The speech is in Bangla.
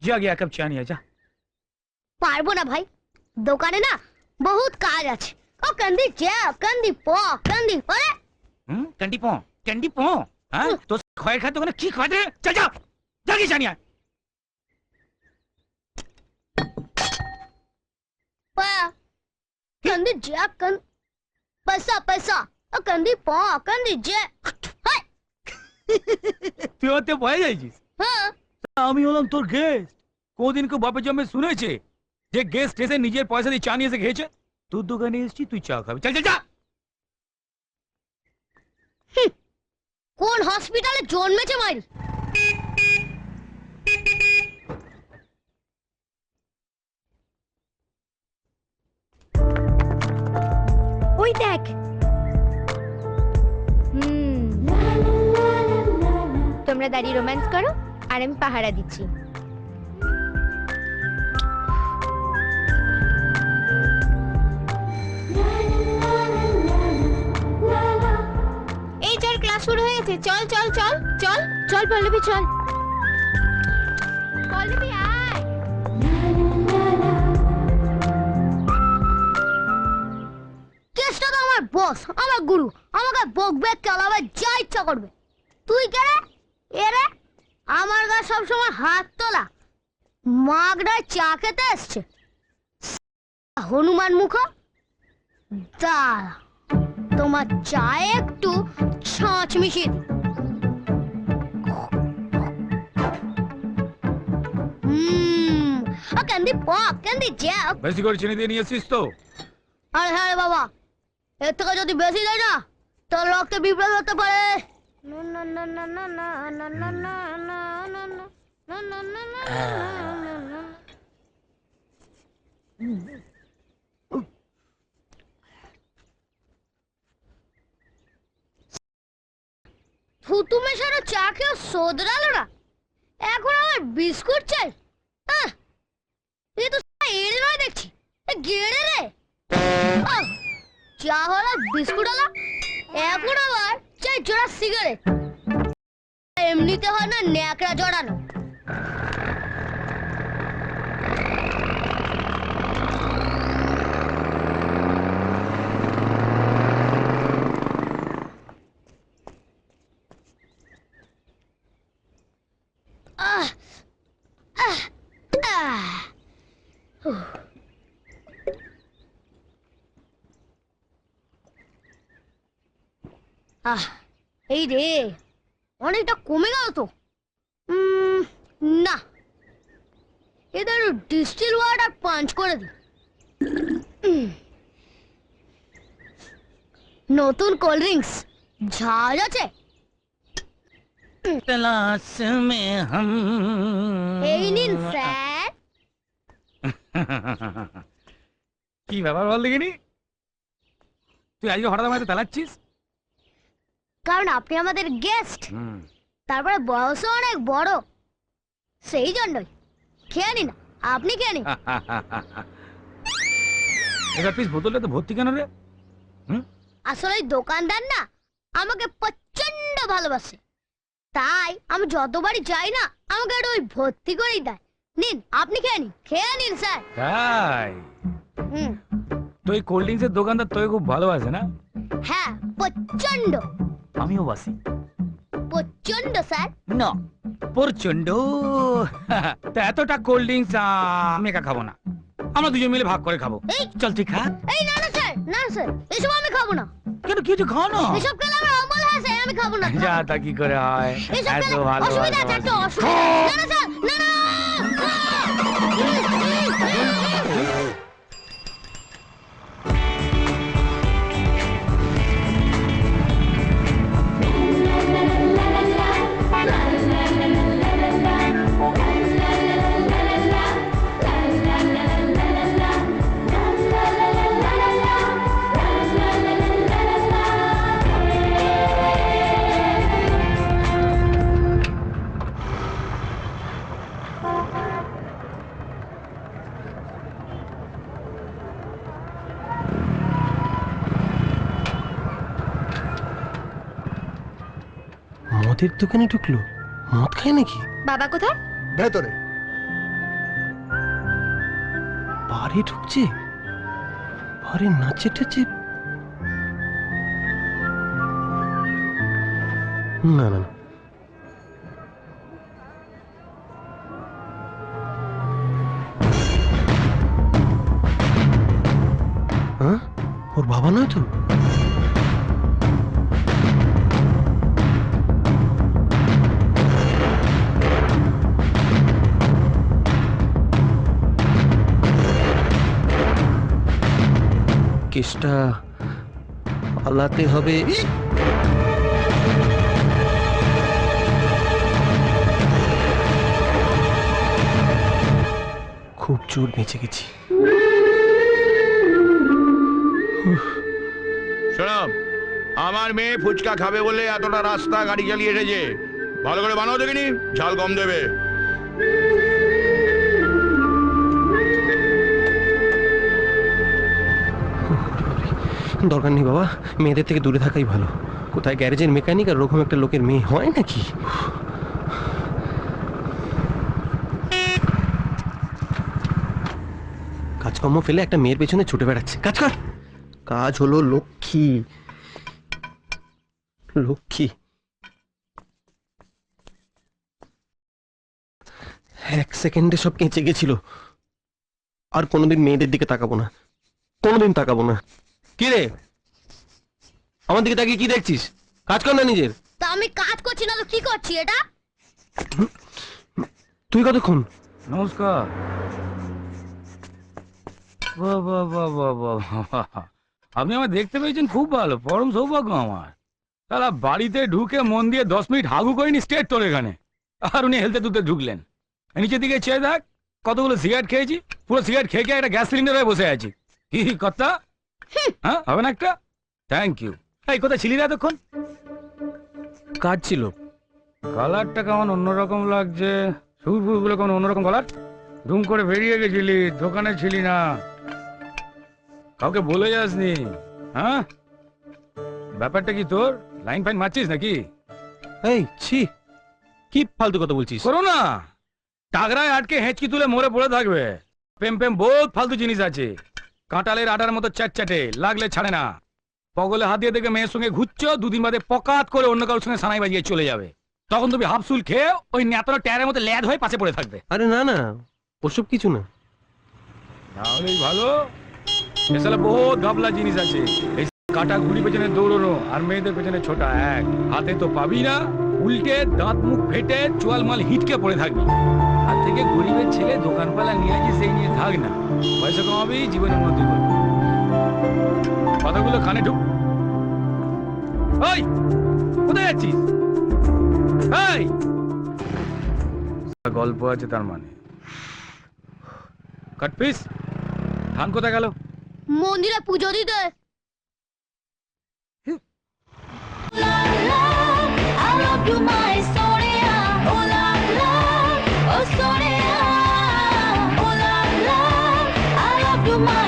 যা গিয়ে এক কাপ চা নিয়ে যা। পারবো না ভাই, দোকানে না বহুত কাজ আছে। ও কান্দি চা, কান্দি পো, কান্দি পরে। ক্যান্ডি পো হ্যাঁ তো খয়ের খাদ্য ওখানে কি খাওয়াতে? চল যা, যা গিয়ে চা নিয়ে আয়। পা কান্দি চা, কান पैसा पैसा ও কান্দি পো, কান্দি চা। হাই তুই ওতে ভয় যাইছিস? হ্যাঁ আমি হলাম তোর গেস্ট। কোনদিন কেউ বাপের জন্মে শুনেছে যে গেস্ট এসে নিজের পয়সা দিয়ে চা নিয়ে এসে খেয়েছে? তোর দোকানে এসেছি, তুই চা খাবি। চল চল যা। কোন হসপিটালে জন্মেছে মাইরি? ওই দেখ। তোমরা দাঁড়িয়ে রোম্যান্স করো আর আমি পাহারা দিচ্ছি। এই চল, ক্লাস শুরু হয়ে গেছে। চল চল চল চল চল পল্লবী, চল পল্লবী আয়। কেসটা তো আমার বস, আমার গুরু, আমাকে বকবে, চালাবে, যা ইচ্ছা করবে। তুই কে রে? এরে আমার গা সবসময় হাত তোলা, মাগড়ায় চা খেতে এসছে হনুমান মুখ। দাঁড়া, তোমার চায়ে একটু ছাঁচ মিশিয়ে দি। Candy pop, candy jack. বেশি করে চিনি দিয়ে নিয়ে এসেছিস তো? আরে হ্যাঁ রে বাবা, এর থেকে যদি বেশি দেয় না তোর রক্তে বিপ্লব হতে পারে। থুতু মেশানো চা খেয়ে শোধরালো না, এখন আমার বিস্কুট চাই। এ তো এড়ে নয় দেখছি, গেড়ে রে। চা হলো, বিস্কুট হলো, এখন আবার চাই জোড়া সিগারেট। এমনিতে হয় না ন্যাকড়া জড়ানো। এই রে, অনেকটা কমে গেল তো। না, এদের ডিস্টিল ওয়াটার পাঞ্চ করে দি। নতুন কোল্ড ড্রিঙ্কস ঝাল আছে। तलाश में हम। এই নিন স্যার। কি ব্যাপার বল দেখিনি, তুই আজকে হঠাৎ আমাকে তালাচ্ছিস? কারণ আপনি আমাদের গেস্ট, তারপরে বয়সও অনেক বড়, সেই জন্যই। খেয়ে নিন, আপনি খেয়ে নিন। এবার প্লিজ বোতলটা তো ভর্তি কেন রে? আসলে দোকানদার না আমাকে প্রচন্ড ভালোবাসে, তাই আমি যতবারই যাই না আমাকে একটু ওই ভর্তি করেই দেয়। নিন, আপনি খেয়ে নিন, খেয়ে নিন স্যার। তাই তো এই কোল্ড ড্রিঙ্কসের দোকানদার তোকে খুব ভালোবাসে না? হ্যাঁ, প্রচন্ড। আমিও বাসি। প্রচন্ড স্যার। না, প্রচন্ড। তা এতটা কোল্ড ড্রিঙ্কস আমি একা খাবো না, আমরা দুজন মিলে ভাগ করে খাবো। চল তুই খা। এই না না স্যার, না স্যার, এসব আমি খাবো না। কেন, কিছু খাও না। এসব খেলে আমার অম্বল হয় স্যার, আমি খাবো না। যা, তা কি করে হয়? এসব এত খেলে ভালো অসুবিধা আছে, একটু অসুবিধা। না না স্যার, না না। মদের দোকানে ঢুকলো, মদ খায় নাকি? বাবা কোথায়? ভেতরে। বাড়ি ঢুকছে, বাড়ি নাচে টাচে। না না না, হ্যাঁ ওর বাবা নয় তো? কেসটা পালাতে হবে। খুব জোর বেঁচে গেছি। শোনো, আমার মেয়ে ফুচকা খাবে বলে এতটা রাস্তা গাড়ি চালিয়ে এসেছে। ভালো করে বানাও দেখিনি, ঝাল কম দেবে। দরকার নেই বাবা, মেয়েদের থেকে দূরে থাকাই ভালো। কোথায় গ্যারেজের মেকানিক আর ওরকম একটা লোকের মেয়ে হয় নাকি? কাজকর্ম ফেলে একটা মেয়ের পেছনে ছুটে বেড়াচ্ছে। কাজ কর। কাজ হলো লক্ষ্মী, লক্ষ্মী। এক সেকেন্ডে সব কেঁচে গেছিল। আর কোনোদিন মেয়েদের দিকে তাকাবো না, কোনোদিন তাকাবো না। কি রে, আমার দিকে তাকিয়ে কি দেখছিস? কাজ কর না নিজের। তা আমি কাজ করছি না তো কি করছি এটা? তুই কতক্ষণ? নমস্কার। বাহ বাহ বাহ বাহ বাহ বাহ। আপনি আমায় দেখতে পেয়েছেন, খুব ভালো, পরম সৌভাগ্য আমার। তাহলে বাড়িতে ঢুকে মন দিয়ে 10 মিনিট হাগু করিনি স্ট্রেট তোর এখানে, আর উনি হেলতে দুধে ঢুকলেন। নিচের দিকে চেয়ে দেখ, কতগুলো সিগারেট খেয়েছি, পুরো সিগারেট খেয়ে খেয়ে একটা গ্যাস সিলিন্ডার হয়ে বসে আছি। কি কথা? হ্যাঁ, হবে না একটা? Thank you. এই কোথায় ছিলি না এতক্ষণ? কাজ ছিল। কালারটা কেমন অন্যরকম লাগছে, সুরগুলো কেমন অন্যরকম কালার। রুম করে বেরিয়ে গেছিলি, দোকানে ছিলি না, কাউকে বলে যাসনি। হ্যাঁ, ব্যাপারটা কি তোর? লাইন ফাইন মারছিস নাকি? এই ছি, কি ফালতু কথা বলছিস? করো না, টাগরায় আটকে হেঁচকি তুলে মরে পড়ে থাকবে। প্রেম প্রেম বহুত ফালতু জিনিস আছে, কাঁটালের আটার মতো চ্যাটচ্যাটে, লাগলে ছাড়ে না। পগলে হাত দিয়ে দেখে মেয়ের সঙ্গে ঘুরছো, দুদিন বাদে পকাত করে অন্য কারোর সঙ্গে সানাই বাজিয়ে চলে যাবে। তখন তুমি হাফসুল খেয়ে ওই ন্যাতনো ট্যারের মতো ল্যাদ হয়ে পাশে পড়ে থাকবে। আরে না না, ওসব কিছু না। তাহলেই ভালো। এছাড়া বহুত গাবলা জিনিস আছে, এই কাটা ঘুড়ি পেছনে দৌড়নো আর মেয়েদের পেছনে ছোটা এক। হাতে তো পাবি না, উল্টে দাঁত মুখ ফেটে চোয়াল মাল হিটকে পড়ে থাকবি। হাত থেকে গরিবের ছেলে দোকানপালা নিয়ে আসি, সেই নিয়ে থাক না। পয়সা কমাবি, জীবনের উন্নতি করবি। কথাগুলো কানে ঢুক। ওই কোথায় যাচ্ছিস? এই গল্প আছে তার মানে। Cut piece. ধান কোথায় গেল? মন্দিরে পুজো দিতে। I love you, my Sonia. Oh, love, love. Oh, Sonia. Oh, love, love. I love you, my